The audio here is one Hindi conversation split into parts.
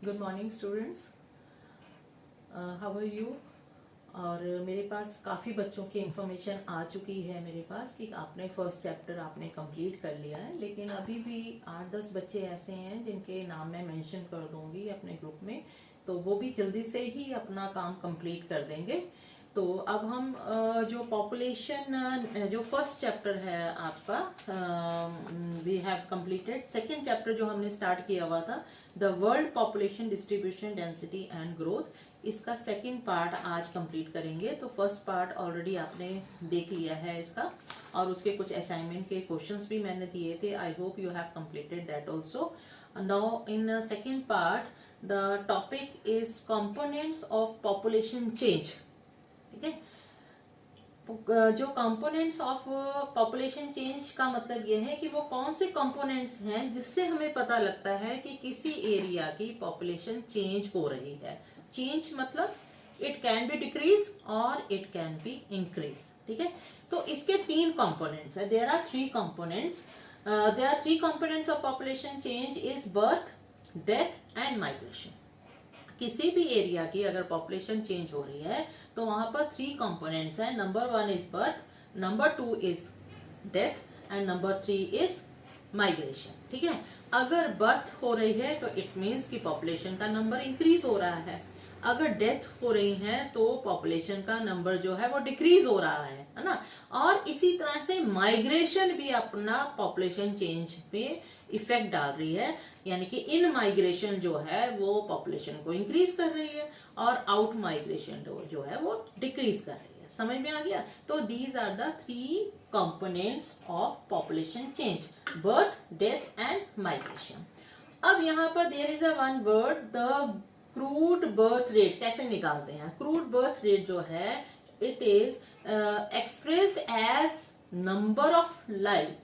Good morning students, how are you. और मेरे पास काफ़ी बच्चों की इन्फॉर्मेशन आ चुकी है मेरे पास कि आपने फर्स्ट चैप्टर आपने कंप्लीट कर लिया है, लेकिन अभी भी 8-10 बच्चे ऐसे हैं जिनके नाम मैं मेंशन कर दूंगी अपने ग्रुप में, तो वो भी जल्दी से ही अपना काम कंप्लीट कर देंगे। तो अब हम जो पॉपुलेशन जो फर्स्ट चैप्टर है आपका we have completed. Second chapter जो हमने स्टार्ट किया हुआ था, the world population distribution density and growth, इसका सेकेंड पार्ट आज कंप्लीट करेंगे। तो फर्स्ट पार्ट ऑलरेडी आपने देख लिया है इसका, और उसके कुछ असाइनमेंट के क्वेश्चंस भी मैंने दिए थे। I hope you have completed that also. Now in second part the topic is components of population change. ठीक है, जो कंपोनेंट्स ऑफ पॉपुलेशन चेंज का मतलब यह है कि वो कौन से कंपोनेंट्स हैं जिससे हमें पता लगता है कि किसी एरिया की पॉपुलेशन चेंज हो रही है। चेंज मतलब इट कैन बी डिक्रीज और इट कैन बी इंक्रीज। ठीक है, तो इसके 3 कंपोनेंट्स है। There are 3 components. There are 3 components of population change is birth, death and migration. किसी भी एरिया की अगर पॉपुलेशन चेंज हो रही है तो वहां पर 3 कंपोनेंट्स हैं। Number 1 is birth, number 2 is death and number 3 is migration. ठीक है, अगर बर्थ हो रही है तो इट मीन्स कि पॉपुलेशन का नंबर इंक्रीज हो रहा है। अगर डेथ हो रही है तो पॉपुलेशन का नंबर जो है वो डिक्रीज हो रहा है ना। और इसी तरह से माइग्रेशन भी अपना पॉपुलेशन चेंज पे इफेक्ट डाल रही है, यानी कि इन माइग्रेशन जो है वो पॉपुलेशन को इंक्रीज कर रही है और आउट माइग्रेशन जो है वो डिक्रीज कर रही है। समझ में आ गया? तो these are the 3 components of population change, birth, death and migration. अब यहाँ पर there is a one word, the crude birth rate. कैसे निकालते हैं? क्रूड बर्थ रेट जो है it is expressed as number of life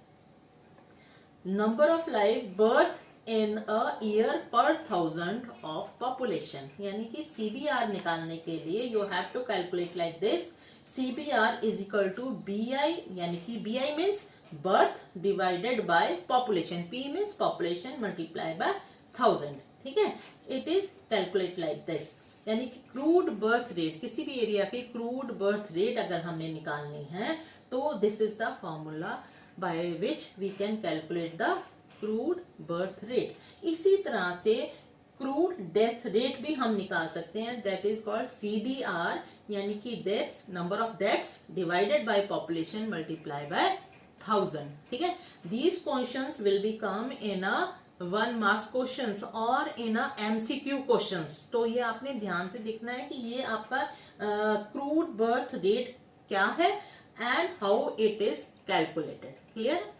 birth in a year per 1000 of population. यानी कि सीबीआर निकालने के लिए you have to calculate like this. CBR is equal to BI, यानी कि BI means birth divided by population, P means population multiply by 1000। ठीक है, it is calculate like this. यानी कि क्रूड बर्थ रेट, किसी भी एरिया के क्रूड बर्थ रेट अगर हमने निकालनी है तो this is the formula by which we can calculate the crude birth rate. इसी तरह से क्रूड डेथ रेट भी हम निकाल सकते हैं, दैट इज कॉल्ड सीडीआर, यानी कि deaths, number of deaths divided by population multiply by 1000। ठीक है, these questions will be come in a 1 marks questions और इन अ एमसीक्यू क्वेश्चंस। तो ये आपने ध्यान से देखना है कि ये आपका क्रूड बर्थ रेट क्या है and how it is calculated. Clear?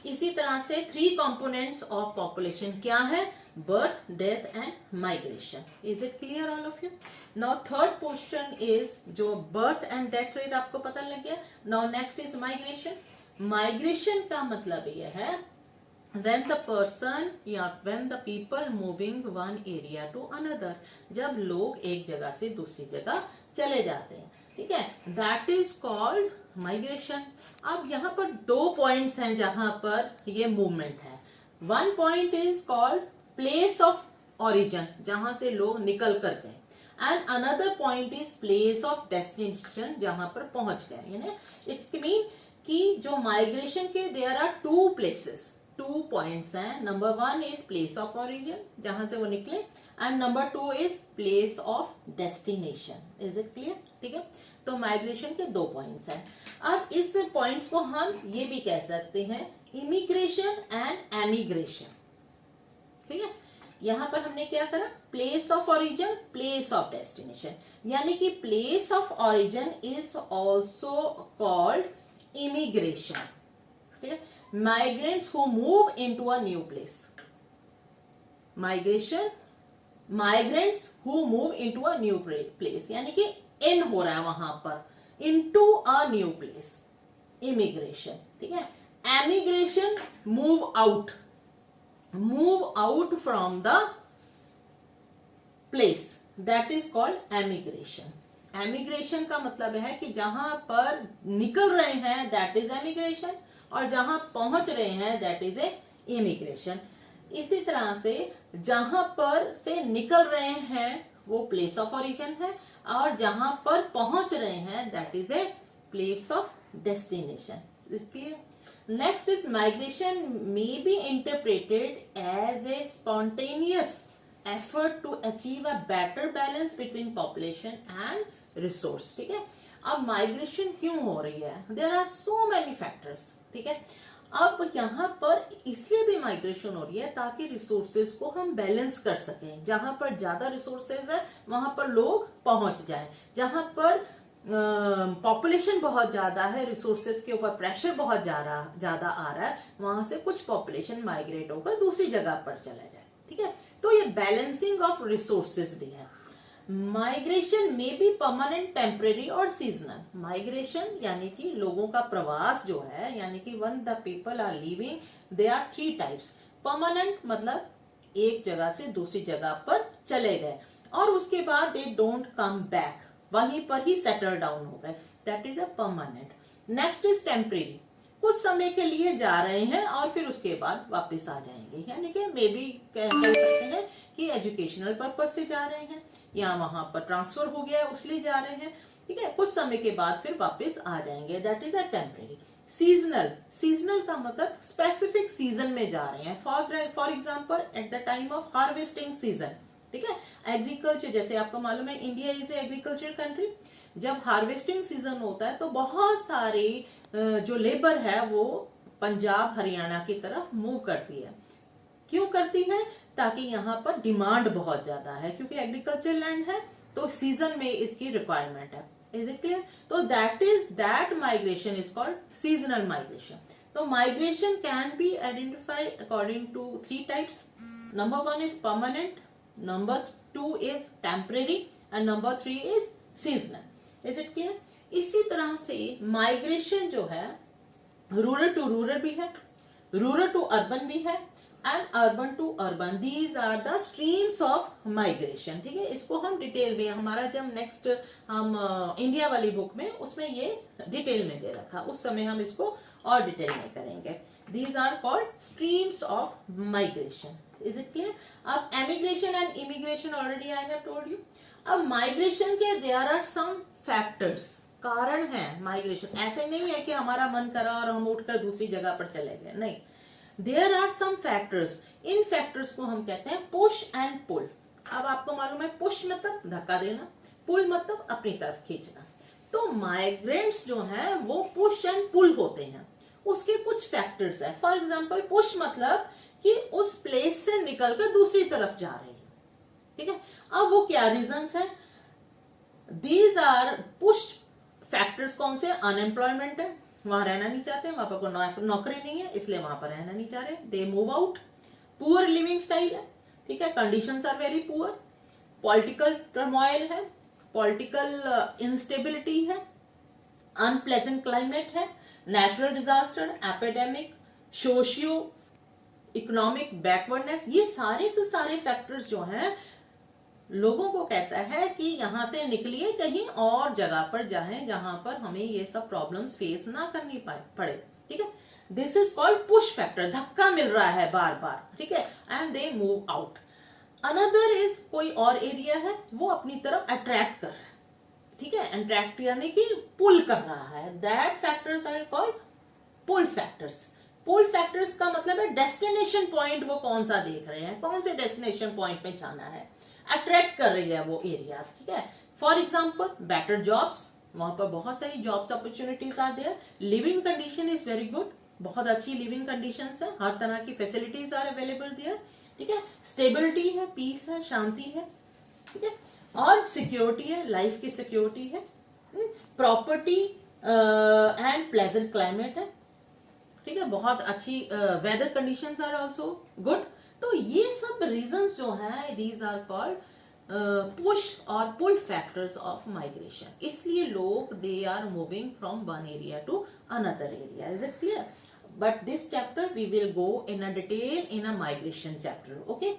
इसी तरह से 3 कंपोनेंट्स ऑफ पॉपुलेशन क्या है? Birth, death and migration. Is it clear all of you? Now third question is, जो बर्थ एंड डेथ रेट आपको पता लग गया। Now next is migration. Migration का मतलब यह है when the person या when the people moving one area to another, जब लोग एक जगह से दूसरी जगह चले जाते हैं। ठीक है, that is called migration। अब यहाँ पर 2 पॉइंट्स हैं जहां पर ये मूवमेंट है। One point is called place of origin, जहां से लोग निकल कर गए, and another point is place of destination, जहां पर पहुंच गए। यानी इट्स मीन कि जो माइग्रेशन के देयर आर 2 प्लेसेस, 2 पॉइंट्स हैं। Number 1 is place of origin, जहां से वो निकले, and number 2 is place of destination. Is it clear? ठीक है, तो माइग्रेशन के 2 पॉइंट्स हैं। अब इस पॉइंट्स को हम ये भी कह सकते हैं इमिग्रेशन एंड एमिग्रेशन। ठीक है, यहां पर हमने क्या करा? Place of origin, place of destination, यानी कि place of origin is also called immigration. ठीक है, migrants who move into a new place, migrants who move into a new place, यानी कि इन हो रहा है वहां पर, into a new place, immigration। ठीक है, emigration move out from the place, that is called emigration। Emigration का मतलब है कि जहां पर निकल रहे हैं दैट इज एमिग्रेशन, और जहां पहुंच रहे हैं दैट इज ए इमिग्रेशन। इसी तरह से जहां पर से निकल रहे हैं वो प्लेस ऑफ ओरिजिन है, और जहां पर पहुंच रहे हैं that is a place of destination. Next is migration may be interpreted as a spontaneous effort to achieve a better balance between population and resource. ठीक है, अब माइग्रेशन क्यों हो रही है? There are so many factors. ठीक है, अब यहाँ पर इसलिए भी माइग्रेशन हो रही है ताकि रिसोर्सेज को हम बैलेंस कर सकें. जहां पर ज्यादा रिसोर्सेज है वहां पर लोग पहुंच जाएं, जहां पर पॉपुलेशन बहुत ज्यादा है, रिसोर्सेज के ऊपर प्रेशर बहुत ज्यादा आ रहा है, वहां से कुछ पॉपुलेशन माइग्रेट होकर दूसरी जगह पर चला जाए. ठीक है, तो ये बैलेंसिंग ऑफ रिसोर्सेज भी है. माइग्रेशन में भी परमानेंट, टेम्परेरी और सीजनल. माइग्रेशन यानी कि लोगों का प्रवास जो है, यानी कि when the people are living, they are 3 types. Permanent मतलब एक जगह से दूसरी जगह पर चले गए और उसके बाद दे डोंट कम बैक, वहीं पर ही सेटल डाउन हो गए, that is a permanent. Next is temporary, कुछ समय के लिए जा रहे हैं और फिर उसके बाद वापस आ जाएंगे, यानी कि मे बी कह सकते हैं कि एजुकेशनल पर्पज से जा रहे हैं या वहां पर ट्रांसफर हो गया है इसलिए जा रहे हैं. ठीक है, कुछ समय के बाद फिर वापस आ जाएंगे, that is a temporary. Seasonal, seasonal का मतलब स्पेसिफिक सीजन में जा रहे हैं. For example eight the time of harvesting season. ठीक है, एग्रीकल्चर, जैसे आपको मालूम है India is a agriculture country. जब हार्वेस्टिंग सीजन होता है तो बहुत सारी जो लेबर है वो पंजाब हरियाणा की तरफ मूव करती है. क्यों करती है? ताकि यहाँ पर डिमांड बहुत ज्यादा है, क्योंकि एग्रीकल्चर लैंड है तो सीजन में इसकी रिक्वायरमेंट है. Is it clear? तो that migration is called seasonal migration. तो migration can be identified according to 3 types. Number 1 is permanent, number 2 is temporary and number 3 is seasonal. Is it clear? इसी तरह से माइग्रेशन जो है रूरल टू रूरल भी है, रूरल टू अर्बन भी है and urban to urban. These are the streams of migration. ठीक है, इसको हम डिटेल में, हमारा जब नेक्स्ट हम इंडिया वाली बुक में उसमें ये डिटेल में दे रखा, उस समय हम इसको और डिटेल में करेंगे. These are called streams of migration. Is it clear? अब emigration and immigration already I have told you. अब माइग्रेशन के देयर आर सम फैक्टर्स, कारण है माइग्रेशन. ऐसे नहीं है कि हमारा मन करा और हम उठकर दूसरी जगह पर चले गए, नहीं. There are some factors. इन फैक्टर्स को हम कहते हैं पुश एंड पुल. अब आपको मालूम है पुश मतलब धक्का देना, पुल मतलब अपनी तरफ खींचना. तो माइग्रेंट्स जो हैं वो पुश एंड पुल होते हैं. उसके कुछ फैक्टर्स है. फॉर एग्जाम्पल पुश मतलब कि उस प्लेस से निकलकर दूसरी तरफ जा रही है. ठीक है, अब वो क्या रीजंस है? These are push factors. कौन से? अनएम्प्लॉयमेंट है, वहां रहना नहीं चाहते, वहां पर कोई नौकरी नहीं है इसलिए वहां पर रहना नहीं चाह रहे. They move out. Poor living style है. ठीक है, conditions are very poor. Political turmoil है, पॉलिटिकल इंस्टेबिलिटी है, अनप्लेजेंट क्लाइमेट है, natural disaster, epidemic, socio economic backwardness. ये सारे के सारे फैक्टर्स जो हैं लोगों को कहता है कि यहां से निकलिए, कहीं और जगह पर जाएं जहां पर हमें ये सब प्रॉब्लम्स फेस ना करनी पड़े. ठीक है, this is called push factor. धक्का मिल रहा है बार बार. ठीक है, and they move out. Another is कोई और एरिया है वो अपनी तरफ अट्रैक्ट कर रहा है. ठीक है, अट्रैक्ट यानी कि पुल कर रहा है. That factors are called pull factors. Pull factors का मतलब है डेस्टिनेशन पॉइंट वो कौन सा देख रहे हैं, कौन से डेस्टिनेशन पॉइंट पे जाना है, अट्रैक्ट कर रही है वो एरियाज. ठीक है, फॉर एग्जाम्पल बेटर जॉब्स, वहां पर बहुत सारी jobs opportunities are there. Living condition is very good, बहुत अच्छी लिविंग कंडीशंस है, हर तरह की फैसिलिटीज आर अवेलेबल देयर. ठीक है, स्टेबिलिटी है, पीस है, शांति है. ठीक है, और सिक्योरिटी है, लाइफ की सिक्योरिटी है, प्रॉपर्टी एंड प्लेजेंट क्लाइमेट है. ठीक है, बहुत अच्छी weather conditions are also good. तो ये सब रीजंस जो हैं दीज आर कॉल्ड पुश और पुल फैक्टर्स ऑफ माइग्रेशन. इसलिए लोग they are moving from one area to another area. Is it clear? But this chapter we will go in a detail in a migration chapter. Okay,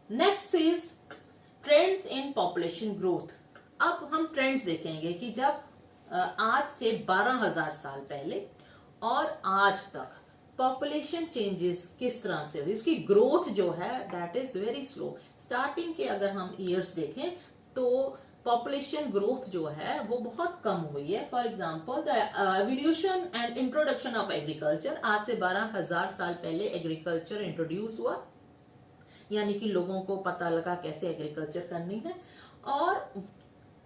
next is trends in population growth. अब हम ट्रेंड्स देखेंगे कि जब आज से 12,000 साल पहले और आज तक पॉपुलेशन चेंजेस किस तरह से हुई, उसकी ग्रोथ जो है that is very slow. Starting के अगर हम ईयर्स देखें तो पॉपुलेशन ग्रोथ जो है वो बहुत कम हुई है। For example the evolution and introduction of agriculture, आज से 12,000 साल पहले एग्रीकल्चर इंट्रोड्यूस हुआ, यानी कि लोगों को पता लगा कैसे एग्रीकल्चर करनी है। और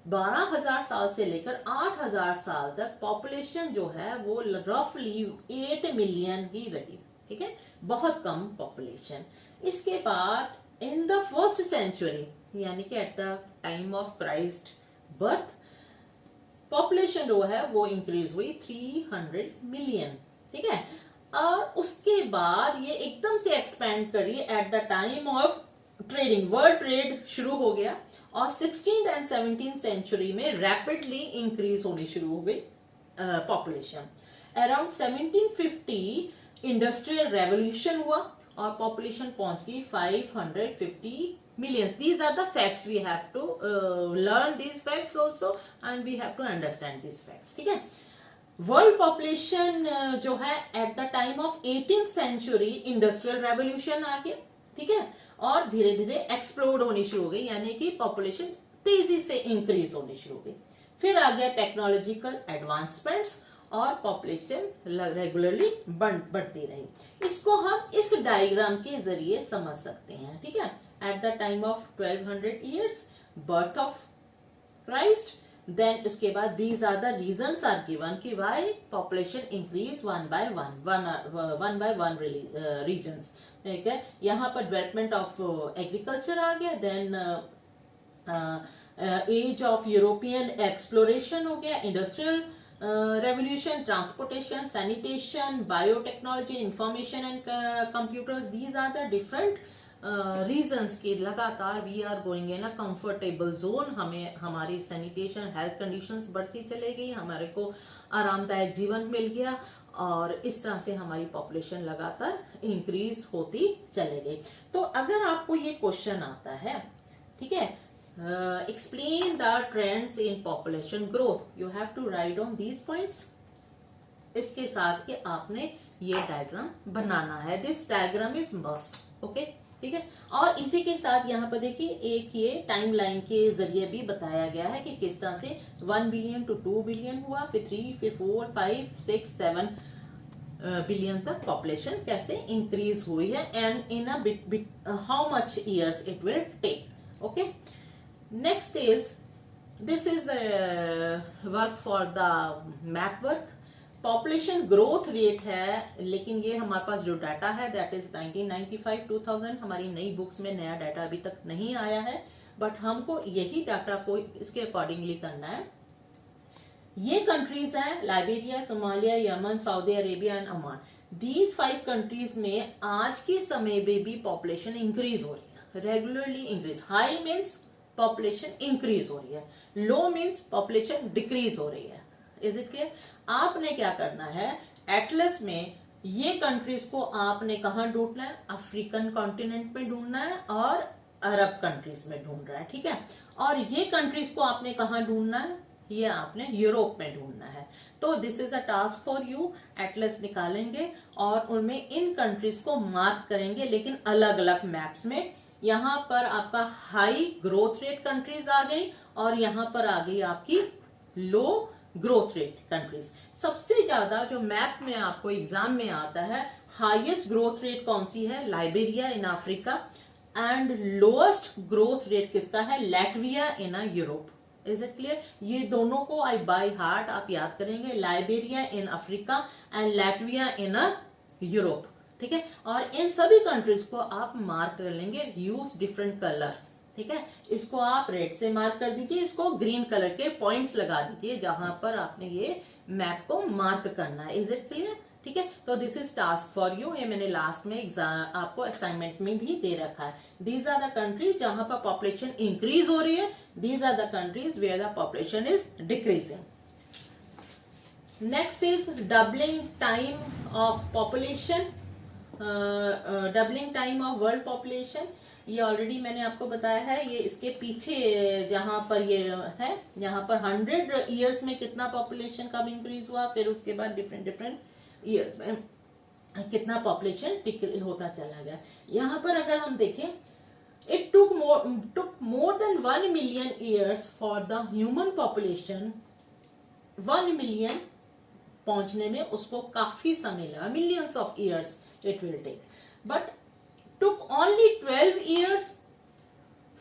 12,000 साल से लेकर 8,000 साल तक पॉपुलेशन जो है वो रफली 8 मिलियन ही रही, ठीक है, बहुत कम पॉपुलेशन। इसके बाद इन द फर्स्ट सेंचुरी, यानी कि eight the time of Christ birth, population जो है वो इंक्रीज हुई 300 मिलियन, ठीक है। और उसके बाद ये एकदम से एक्सपेंड करी eight the time of trading, world trade शुरू हो गया और 16th एंड 17th सेंचुरी में रैपिडली इंक्रीज होनी शुरू हो गई पॉपुलेशन। अराउंड 1750 इंडस्ट्रियल रेवोल्यूशन हुआ और पॉपुलेशन पहुंच गई 550 millions. These are the facts. We have to learn these facts also and we have to understand these facts. ठीक है। वर्ल्ड पॉपुलेशन जो है at the time of 18th century industrial revolution आ गया, ठीक है, और धीरे धीरे एक्सप्लोड होनी शुरू हो गई, यानी कि पॉपुलेशन तेजी से इंक्रीज होनी शुरू हो गई। फिर आ गया टेक्नोलॉजिकल एडवांसमेंट्स और पॉपुलेशन रेगुलरली बढ़ती रही। इसको हम इस डायग्राम के जरिए समझ सकते हैं, ठीक है। At the time of 1200 years, birth of Christ, then उसके बाद these are the reasons are given कि why population increase one by one regions, ठीक है। यहाँ पर डेवलपमेंट ऑफ एग्रीकल्चर आ गया, then age of European exploration हो गया, industrial revolution, transportation, sanitation, biotechnology, information and computers, these are the different reasons की लगातार we are going in a comfortable zone. हमें हमारी सैनिटेशन हेल्थ कंडीशंस बढ़ती चले गई, हमारे को आरामदायक जीवन मिल गया और इस तरह से हमारी पॉपुलेशन लगातार इंक्रीज होती चले गई। तो अगर आपको ये क्वेश्चन आता है, ठीक है, explain the trends in population growth, you have to write on these points. इसके साथ कि आपने ये डायग्राम बनाना है, this diagram is must, okay, ठीक है। और इसी के साथ यहाँ पर देखिए एक ये टाइम लाइन के जरिए भी बताया गया है कि किस तरह से 1 बिलियन टू 2 बिलियन हुआ, फिर 3, फिर 4, 5, 6, 7 बिलियन तक पॉपुलेशन कैसे इंक्रीज हुई है and in a how much years it will take, okay. Next is this is work for the map work. Population growth rate है, लेकिन ये हमारे पास जो डाटा है दैट इज 1995-2000, हमारी नई बुक्स में नया डाटा अभी तक नहीं आया है, बट हमको यही डाटा को इसके अकॉर्डिंगली करना है। ये कंट्रीज हैं Liberia, Somalia, Yemen, Saudi Arabia and Oman. These 5 countries में आज के समय में भी पॉपुलेशन इंक्रीज हो रही है, regularly increase. High means population increase हो रही है, लो मीन्स पॉपुलेशन डिक्रीज हो रही है। Is it clear? आपने क्या करना है, एटलस में ये कंट्रीज को आपने कहां ढूंढना है, अफ्रीकन कॉन्टिनेंट में ढूंढना है और अरब कंट्रीज में ढूंढ रहा है, ठीक है। और ये कंट्रीज को आपने कहां ढूंढना है, ये आपने यूरोप में ढूंढना है। तो this is a task for you. Atlas निकालेंगे और उनमें इन कंट्रीज को मार्क करेंगे, लेकिन अलग अलग मैप्स में। यहाँ पर आपका हाई ग्रोथ रेट कंट्रीज आ गई और यहाँ पर आ गई आपकी लो ग्रोथ रेट कंट्रीज। सबसे ज्यादा जो मैप में आपको एग्जाम में आता है, हाईएस्ट ग्रोथ रेट कौन सी है, Liberia in Africa, and lowest growth rate किसका है, Latvia in Europe. Is it clear? ये दोनों को आई बाय हार्ट आप याद करेंगे, Liberia in Africa and Latvia in Europe, ठीक है। और इन सभी कंट्रीज को आप मार्क कर लेंगे, यूज डिफरेंट कलर, ठीक है। इसको आप रेड से मार्क कर दीजिए, इसको ग्रीन कलर के पॉइंट्स लगा दीजिए जहां पर आपने ये मैप को मार्क करना है। Is it clear? ठीक है। तो this is task for you, ये मैंने लास्ट में एग्जाम आपको असाइनमेंट में भी दे रखा है। दीज आर द कंट्रीज जहां पर पॉपुलेशन इंक्रीज हो रही है, these are the countries where the population is decreasing. Next is doubling time of population, doubling time of world population. ये ऑलरेडी मैंने आपको बताया है, ये इसके पीछे जहां पर ये है, यहाँ पर 100 इयर्स में कितना पॉपुलेशन कब इंक्रीज हुआ, फिर उसके बाद डिफरेंट डिफरेंट ईयर्स में कितना पॉपुलेशन होता चला गया। यहाँ पर अगर हम देखें, it took more than 1 million years for the human population, 1 million पहुंचने में उसको काफी समय लगा, millions of years it will take, but took only 12 years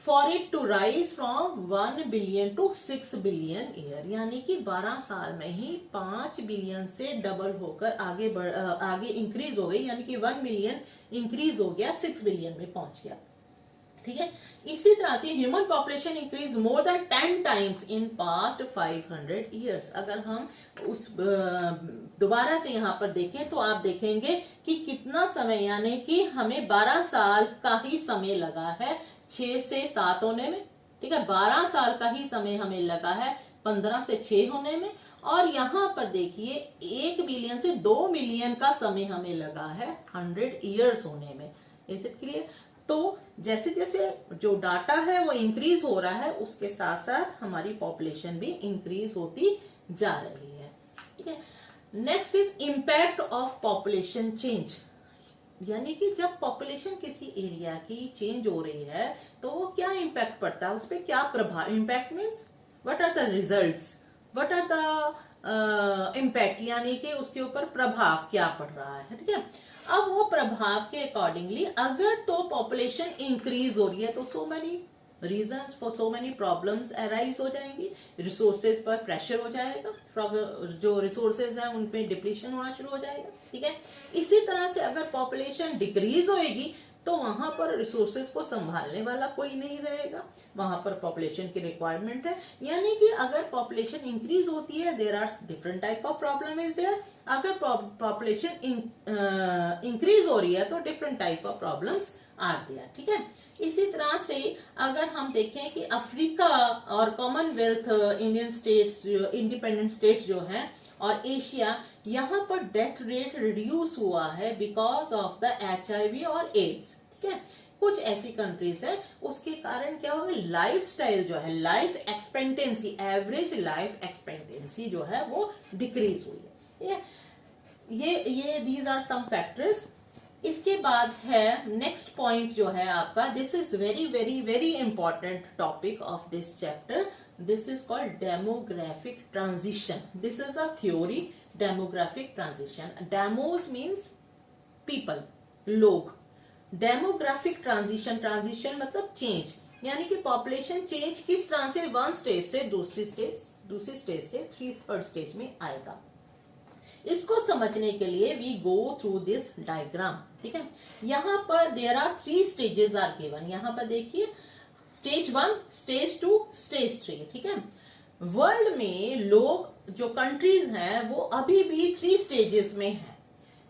for it to rise from 1 billion to 6 billion year, यानी कि 12 साल में ही 5 बिलियन से डबल होकर आगे इंक्रीज हो गई, यानी कि 1 मिलियन इंक्रीज हो गया, 6 बिलियन में पहुंच गया। ठीक है, इसी तरह से human population increase more than 10 times in past 500 years. अगर हम उस दोबारा से यहाँ पर देखें तो आप देखेंगे कि कितना समय, यानी कि हमें 12 साल का ही समय लगा है 6 से 7 होने में। ठीक है, 12 साल का ही समय हमें लगा है 15 से 6 होने में, और यहाँ पर देखिए 1 बिलियन से 2 मिलियन का समय हमें लगा है 100 इयर्स होने में। Is it clear? तो जैसे जैसे जो डाटा है वो इंक्रीज हो रहा है, उसके साथ साथ हमारी पॉपुलेशन भी इंक्रीज होती जा रही है। ठीक है, next is impact of population change, यानी कि जब पॉपुलेशन किसी एरिया की चेंज हो रही है तो वो क्या इम्पैक्ट पड़ता है, उस पर क्या प्रभाव। Impact means what are the results, what are the impact, यानी कि उसके ऊपर प्रभाव क्या पड़ रहा है। ठीक है, अब वो प्रभाव के अकॉर्डिंगली अगर तो पॉपुलेशन इंक्रीज हो रही है तो so many reasons for so many problems arise हो जाएंगी, रिसोर्सेज पर प्रेशर हो जाएगा, जो रिसोर्सेज है उन पे डिप्लीशन होना शुरू हो जाएगा। ठीक है, इसी तरह से अगर पॉपुलेशन डिक्रीज होएगी तो वहां पर रिसोर्सेज को संभालने वाला कोई नहीं रहेगा, वहां पर पॉपुलेशन की रिक्वायरमेंट है। यानी कि अगर पॉपुलेशन इंक्रीज होती है, there are different type of problem is there. अगर पॉपुलेशन इंक्रीज हो रही है तो different type of problems are there. ठीक है, इसी तरह से अगर हम देखें कि अफ्रीका और Commonwealth Indian states, independent states जो हैं, और एशिया, यहाँ पर डेथ रेट रिड्यूस हुआ है बिकॉज ऑफ द HIV और एड्स। ठीक है, कुछ ऐसी कंट्रीज है उसके कारण क्या होगा, लाइफ स्टाइल जो है, life expectancy, average life expectancy जो है वो डिक्रीज हुई है। ये दीज आर सम फैक्टर्स। इसके बाद है नेक्स्ट पॉइंट जो है आपका, this is very very very important topic of this chapter, this is called demographic transition. This is a theory, demographic transition. Demos means people, लोग। डेमोग्राफिक ट्रांजिशन, ट्रांजिशन मतलब चेंज, यानी कि पॉपुलेशन चेंज किस तरह से वन स्टेज से दूसरी स्टेज से थर्ड स्टेज में आएगा। इसको समझने के लिए we go through this diagram. ठीक है, यहाँ पर there are 3 stages are given. यहाँ पर देखिए स्टेज 1, स्टेज 2, स्टेज 3। ठीक है, वर्ल्ड में लोग जो कंट्रीज हैं वो अभी भी 3 स्टेजेस में है।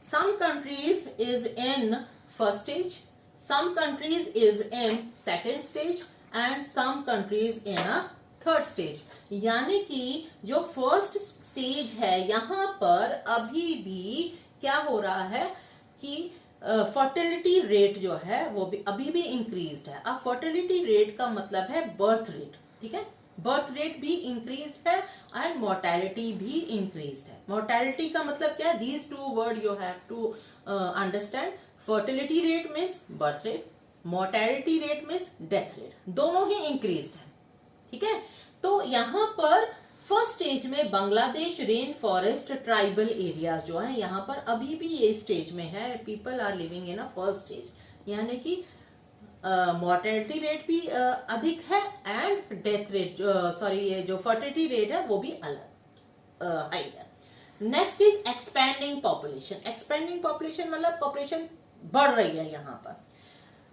Some countries is in first stage, some countries is in second stage and some countries in a third stage. यानी कि जो फर्स्ट स्टेज है यहाँ पर अभी भी क्या हो रहा है कि फर्टिलिटी रेट जो है वो भी अभी भी इंक्रीज्ड है। अब फर्टिलिटी रेट का मतलब है बर्थ रेट। ठीक है, बर्थ रेट भी इंक्रीज्ड है एंड मोर्टेलिटी भी इंक्रीज्ड है। मोर्टेलिटी का मतलब क्या है, these 2 word you have to understand. Fertility rate means birth rate, mortality rate means death rate, दोनों ही इंक्रीज्ड है। ठीक है, तो यहाँ पर फर्स्ट स्टेज में Bangladesh rain forest tribal area जो है यहाँ पर अभी भी ये स्टेज में है, people are living in a first stage, यानी कि मोर्टेलिटी रेट भी अधिक है एंड डेथ रेट ये जो फर्टिलिटी रेट है वो भी अलग हाई है। Next is expanding population. Expanding population मतलब पॉपुलेशन बढ़ रही है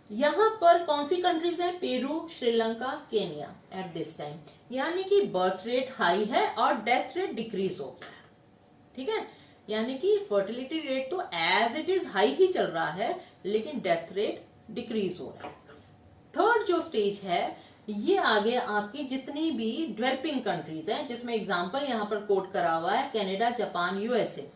यहाँ पर कौन सी कंट्रीज है, Peru, Sri Lanka, Kenya at this time. यानी कि बर्थ रेट हाई है और डेथ रेट डिक्रीज हो गया है। ठीक है, यानी कि फर्टिलिटी रेट तो एज इट इज हाई ही चल रहा है लेकिन डेथ रेट डिक्रीज हो रहा है। थर्ड जो स्टेज है ये आगे आपकी जितनी भी डेवलपिंग कंट्रीज हैं, जिसमें एग्जांपल यहाँ पर कोट करा हुआ है कनाडा, जापान, यूएसए।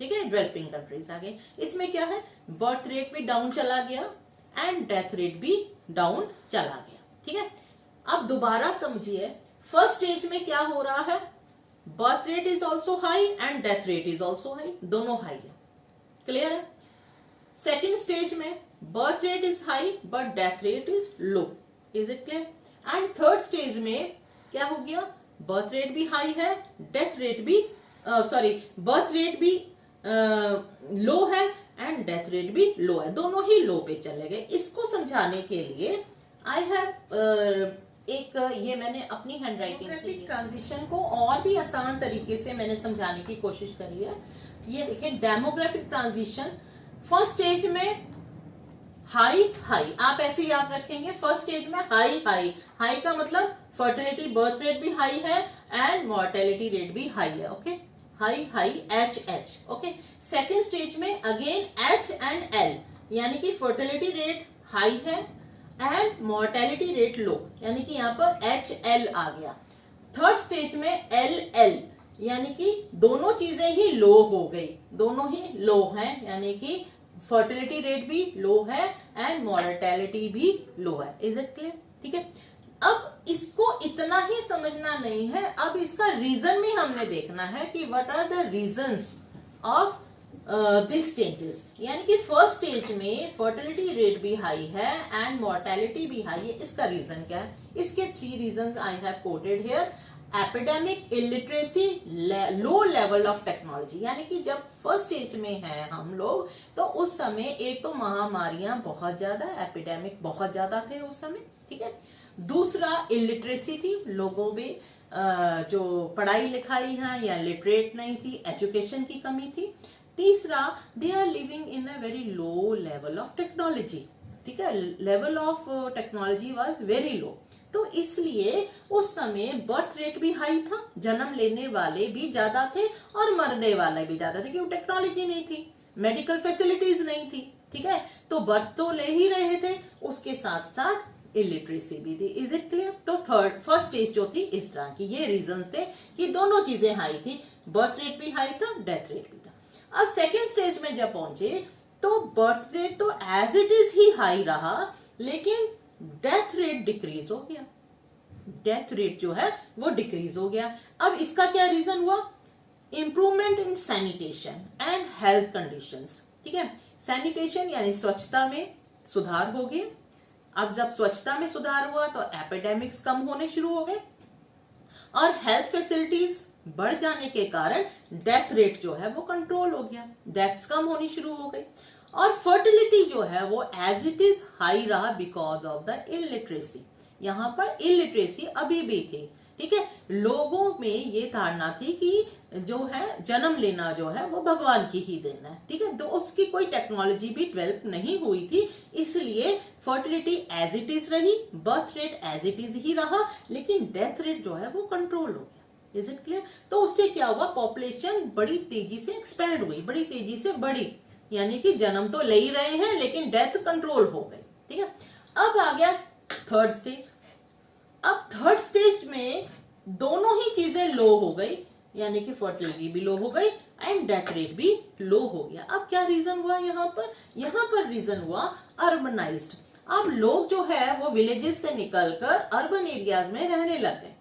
ठीक है, डेवलपिंग कंट्रीज आगे, इसमें क्या है, बर्थ रेट भी डाउन चला गया एंड डेथ रेट भी डाउन चला गया। ठीक है, अब दोबारा समझिए, फर्स्ट स्टेज में क्या हो रहा है, birth rate is also high and death rate is also high, दोनों हाई है। क्लियर है? सेकेंड स्टेज में birth rate is high but death rate is low, is it clear? And third stage में क्या हो गया, बर्थ रेट भी हाई है, डेथ रेट भी बर्थ रेट भी लो है एंड डेथ रेट भी लो है, दोनों ही लो पे चले गए। इसको समझाने के लिए आई हैव ये मैंने अपनी हैंडराइटिंग से ट्रांजिशन को और भी आसान तरीके से मैंने समझाने की कोशिश करी है। ये देखिए डेमोग्राफिक ट्रांजिशन, फर्स्ट स्टेज में हाई हाई, आप ऐसे याद रखेंगे, फर्स्ट स्टेज में हाई हाई, हाई का मतलब फर्टिलिटी बर्थ रेट भी हाई है एंड मॉर्टेलिटी रेट भी हाई है, okay, high high H H, okay. Second stage में अगेन एच एंड एल, यानी कि फर्टिलिटी रेट हाई है एंड मॉर्टेलिटी रेट लो, यानी कि यहाँ पर एच एल आ गया। थर्ड स्टेज में एल एल, यानी कि दोनों चीजें ही लो हो गई, दोनों ही लो हैं, यानी कि फर्टिलिटी रेट भी लो है एंड मॉर्टेलिटी भी लो है, इज इट क्लियर? ठीक है, अब इसको इतना ही समझना नहीं है, अब इसका रीजन भी हमने देखना है कि what are the reasons of this changes, यानी कि फर्स्ट स्टेज में फर्टिलिटी रेट भी हाई है एंड मॉर्टेलिटी भी हाई है, इसका रीजन क्या है? इसके 3 reasons I have quoted here. Epidemic, illiteracy, low level of technology, यानी कि जब फर्स्ट स्टेज में है हम लोग तो उस समय एक तो महामारियां बहुत ज्यादा, एपिडेमिक बहुत ज्यादा थे उस समय, ठीक है। दूसरा इलिटरेसी थी, लोगों में जो पढ़ाई लिखाई है या लिटरेट नहीं थी, एजुकेशन की कमी थी। तीसरा, they are living in a very low level of technology, ठीक है, level of technology was very low, तो इसलिए उस समय बर्थ रेट भी हाई था, जन्म लेने वाले भी ज्यादा थे और मरने वाले भी ज्यादा थे, क्योंकि टेक्नोलॉजी नहीं थी, मेडिकल फैसिलिटीज नहीं थी, ठीक है, तो बर्थ तो ले ही रहे थे, उसके साथ साथ इलिटरेसी भी थी, इज इट क्लियर? तो फर्स्ट स्टेज जो थी इस तरह की, ये रीजंस थे कि दोनों चीजें हाई थी, बर्थ रेट भी हाई था, डेथ रेट भी था। अब सेकेंड स्टेज में जब पहुंचे तो बर्थ रेट तो एज इट इज ही हाई रहा, लेकिन डेथ रेट डिक्रीज हो गया, डेथ रेट जो है वो डिक्रीज हो गया। अब इसका क्या रीजन हुआ? Improvement in sanitation and health conditions, ठीक है, सैनिटेशन यानी स्वच्छता में सुधार हो गया। अब जब स्वच्छता में सुधार हुआ तो एपिडेमिक्स कम होने शुरू हो गए और हेल्थ फैसिलिटीज बढ़ जाने के कारण डेथ रेट जो है वो कंट्रोल हो गया, डेथ्स कम होनी शुरू हो गई और फर्टिलिटी जो है वो एज इट इज हाई रहा बिकॉज ऑफ द इलिटरेसी। यहाँ पर इलिटरेसी अभी भी थी, ठीक है, लोगों में ये धारणा थी कि जो है जन्म लेना जो है वो भगवान की ही देन है, ठीक है, तो उसकी कोई टेक्नोलॉजी भी डेवलप नहीं हुई थी, इसलिए फर्टिलिटी एज इट इज रही, birth rate as it is ही रहा, लेकिन डेथ रेट जो है वो कंट्रोल हो गया, इज इट क्लियर? तो उससे क्या हुआ, पॉपुलेशन बड़ी तेजी से एक्सपैंड हुई, बड़ी तेजी से बढ़ी, यानी कि जन्म तो ले ही रहे हैं लेकिन डेथ कंट्रोल हो गई, ठीक है। अब आ गया थर्ड स्टेज। अब थर्ड स्टेज में दोनों ही चीजें लो हो गई, यानी कि फर्टिलिटी भी लो हो गई एंड डेथ रेट भी लो हो गया। अब क्या रीजन हुआ यहाँ पर रीजन हुआ अर्बनाइज्ड। अब लोग जो है वो विलेजेस से निकलकर अर्बन एरियाज में रहने लग गए।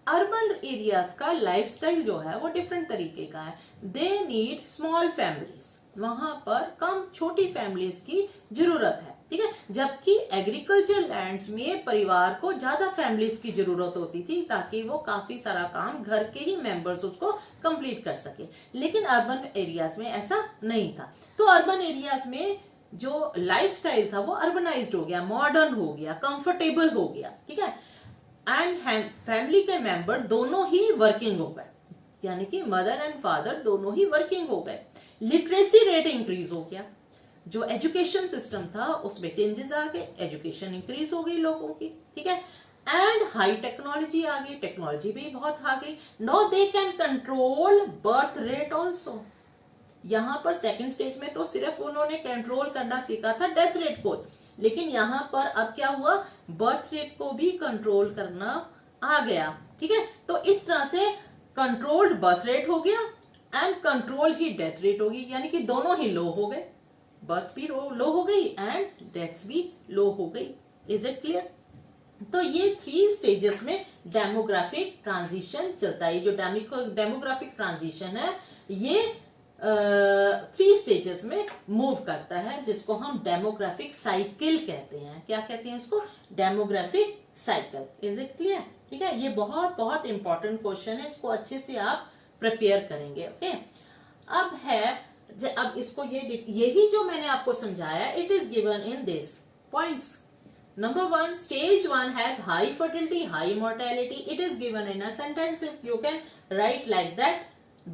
अर्बन एरियाज का लाइफस्टाइल जो है वो डिफरेंट तरीके का है, दे नीड स्मॉल फैमिलीज, वहां पर कम छोटी फैमिलीज की जरूरत है, ठीक है, जबकि एग्रीकल्चर लैंड्स में परिवार को ज्यादा फैमिलीज की जरूरत होती थी ताकि वो काफी सारा काम घर के ही मेंबर्स उसको कंप्लीट कर सके, लेकिन अर्बन एरियाज में ऐसा नहीं था। तो अर्बन एरियाज में जो लाइफस्टाइल था वो अर्बनाइज्ड हो गया, मॉडर्न हो गया, कंफर्टेबल हो गया, ठीक है, एंड फैमिली के मेंबर दोनों ही वर्किंग हो गए, यानी कि मदर एंड फादर दोनों ही वर्किंग हो गए। लिटरेसी रेट इंक्रीज हो गया, जो एजुकेशन सिस्टम था उसमें चेंजेस आ गए, एजुकेशन इंक्रीज हो गई लोगों की, ठीक है, एंड हाई टेक्नोलॉजी आ गई, टेक्नोलॉजी भी बहुत आ गई। Now they can control birth rate also. यहाँ पर सेकेंड स्टेज में तो सिर्फ उन्होंने कंट्रोल करना सीखा था डेथ रेट को, लेकिन यहाँ पर अब क्या हुआ, बर्थ रेट को भी कंट्रोल करना आ गया, ठीक है। तो इस तरह से कंट्रोल्ड बर्थ रेट हो गया and control he death rate होगी, यानी कि दोनों ही लो हो गए, बर्थ भी लो हो गई एंड डेथ्स भी लो हो गई, इज इट क्लियर? तो ये 3 स्टेजेस में डेमोग्राफिक ट्रांजिशन चलता है। जो डेमोग्राफिक ट्रांजिशन है ये 3 स्टेजेस में मूव करता है, जिसको हम डेमोग्राफिक साइकिल कहते हैं। क्या कहते हैं इसको? Demographic cycle. Is it clear? ठीक है, ये बहुत बहुत इंपॉर्टेंट क्वेश्चन है, इसको अच्छे से आप प्रिपेयर करेंगे। ओके, अब है अब इसको यही जो मैंने आपको समझाया, it is given in this points. Number 1, stage 1 has high fertility, high mortality. It is given in a sentences. You can write like that.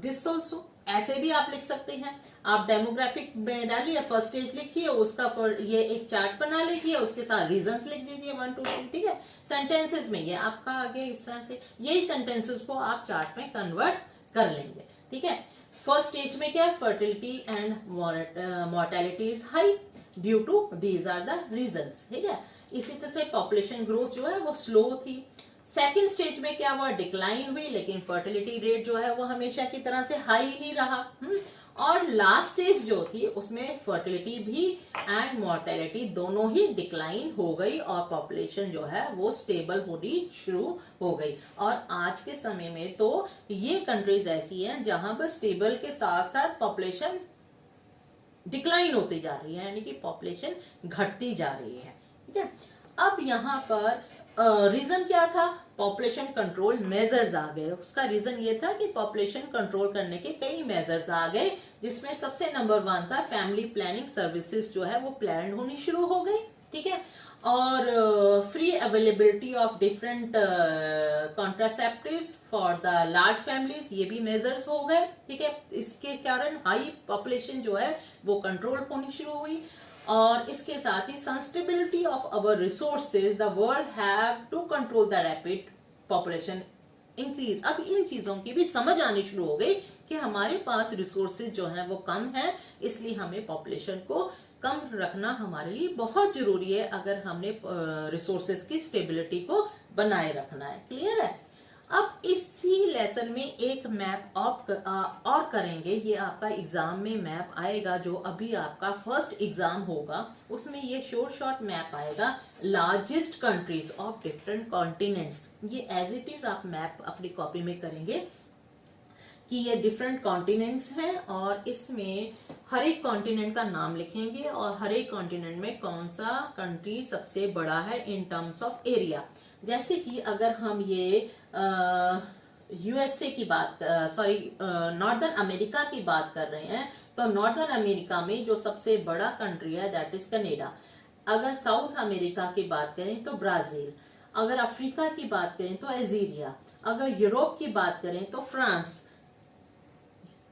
This also. ऐसे भी आप लिख सकते हैं। आप डेमोग्राफिक में डालिए, फर्स्ट स्टेज लिखिए, उसका ये एक चार्ट बना लीजिए, उसके साथ रीजंस लिख दीजिए 1 2 3। ठीक है, सेंटेंसेस में ये आपका आगे इस तरह से, यही सेंटेंसेस को आप चार्ट में कन्वर्ट कर लेंगे। ठीक है, फर्स्ट स्टेज में क्या है? Fertility and mortality is high due to these are the reasons. ठीक है, इसी तरह से पॉपुलेशन ग्रोथ जो है वो स्लो थी। सेकंड स्टेज में क्या हुआ? डिक्लाइन हुई, लेकिन फर्टिलिटी रेट जो है वो हमेशा की तरह से हाई ही रहा। और लास्ट स्टेज जो थी उसमें फर्टिलिटी भी एंड मोर्टेलिटी दोनों ही डिक्लाइन हो गई और पॉपुलेशन जो है वो स्टेबल होनी शुरू हो गई। और आज के समय में तो ये कंट्रीज ऐसी हैं जहां पर स्टेबल के साथ साथ पॉपुलेशन डिक्लाइन होती जा रही है, यानी कि पॉपुलेशन घटती जा रही है। ठीक है, अब यहाँ पर रीजन क्या था? पॉपुलेशन कंट्रोल मेजर्स आ गए। उसका रीजन ये था कि पॉपुलेशन कंट्रोल करने के कई मेजर्स आ गए, जिसमें सबसे नंबर 1 था फैमिली प्लानिंग सर्विसेज जो है वो प्लान होनी शुरू हो गई। ठीक है, और free availability of different contraceptives for the large families, ये भी मेजर्स हो गए। ठीक है, इसके कारण हाई पॉपुलेशन जो है वो कंट्रोल होनी शुरू हुई। और इसके साथ ही sustainability of our resources, the world have to control the rapid population increase. अब इन चीजों की भी समझ आनी शुरू हो गई कि हमारे पास रिसोर्सेज जो हैं वो कम है, इसलिए हमें पॉपुलेशन को कम रखना हमारे लिए बहुत जरूरी है, अगर हमने रिसोर्सेज की स्टेबिलिटी को बनाए रखना है। क्लियर है? अब इसी लेसन में एक मैप और करेंगे। ये आपका एग्जाम में मैप आएगा, जो अभी आपका फर्स्ट एग्जाम होगा उसमें ये शॉर्ट मैप आएगा, largest countries of different continents. ये एज इट इज आप मैप अपनी कॉपी में करेंगे कि ये डिफरेंट कॉन्टिनेंट्स हैं, और इसमें हर एक कॉन्टिनेंट का नाम लिखेंगे और हर एक कॉन्टिनेंट में कौन सा कंट्री सबसे बड़ा है इन टर्म्स ऑफ एरिया। जैसे कि अगर हम ये यूएसए की बात, नॉर्दर्न अमेरिका की बात कर रहे हैं, तो नॉर्दर्न अमेरिका में जो सबसे बड़ा कंट्री है दैट इज कनाडा। अगर साउथ अमेरिका की बात करें तो ब्राजील। अगर अफ्रीका की बात करें तो अल्जीरिया। अगर यूरोप की बात करें तो फ्रांस।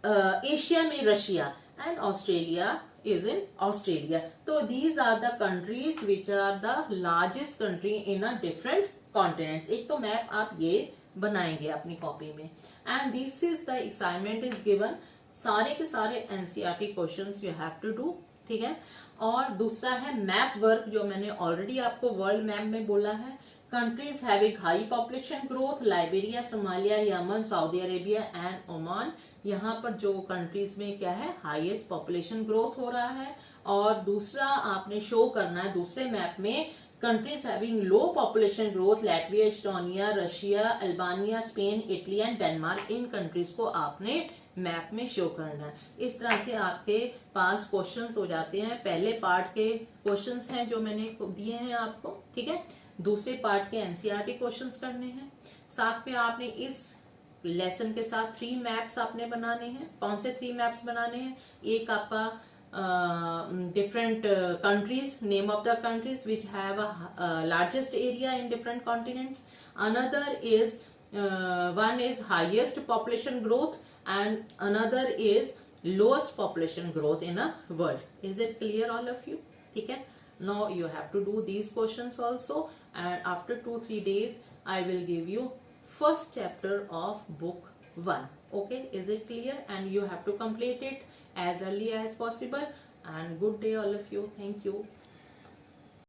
एशिया में Russia, and Australia is in Australia. So these are the countries which are the largest country in a different continents. एक तो मैप आप ये बनाएंगे अपनी कॉपी में, and this is the assignment is given. सारे के सारे NCERT questions you have to do. ठीक है, और दूसरा है मैप वर्क, जो मैंने ऑलरेडी आपको वर्ल्ड मैप में बोला है। Countries having high population growth, Liberia, Somalia, Yemen, Saudi Arabia and Oman. यहाँ पर जो कंट्रीज में क्या है, हाईएस्ट पॉपुलेशन ग्रोथ हो रहा है। और दूसरा आपने शो करना है दूसरे मैप में, countries having low population growth, Latvia, Estonia, Russia, Albania, Spain, Italy and Denmark. In countries को आपने मैप में शो करना है। इस तरह से आपके पास क्वेश्चंस हो जाते हैं। पहले पार्ट के क्वेश्चंस हैं जो मैंने दिए हैं आपको, ठीक है। दूसरे पार्ट के एनसीईआरटी क्वेश्चंस करने हैं। साथ में आपने इस लेसन के साथ 3 मैप्स आपने बनाने हैं। कौन से 3 मैप्स बनाने हैं? एक आपका different countries, name of the countries which have a largest area in different continents. Another is one is highest population growth and another is lowest population growth in a world. Is it clear all of you? ठीक है, now you have to do these questions also, and after 2-3 days I will give you first chapter of book 1. Okay, is it clear? And you have to complete it as early as possible. And good day all of you. Thank you.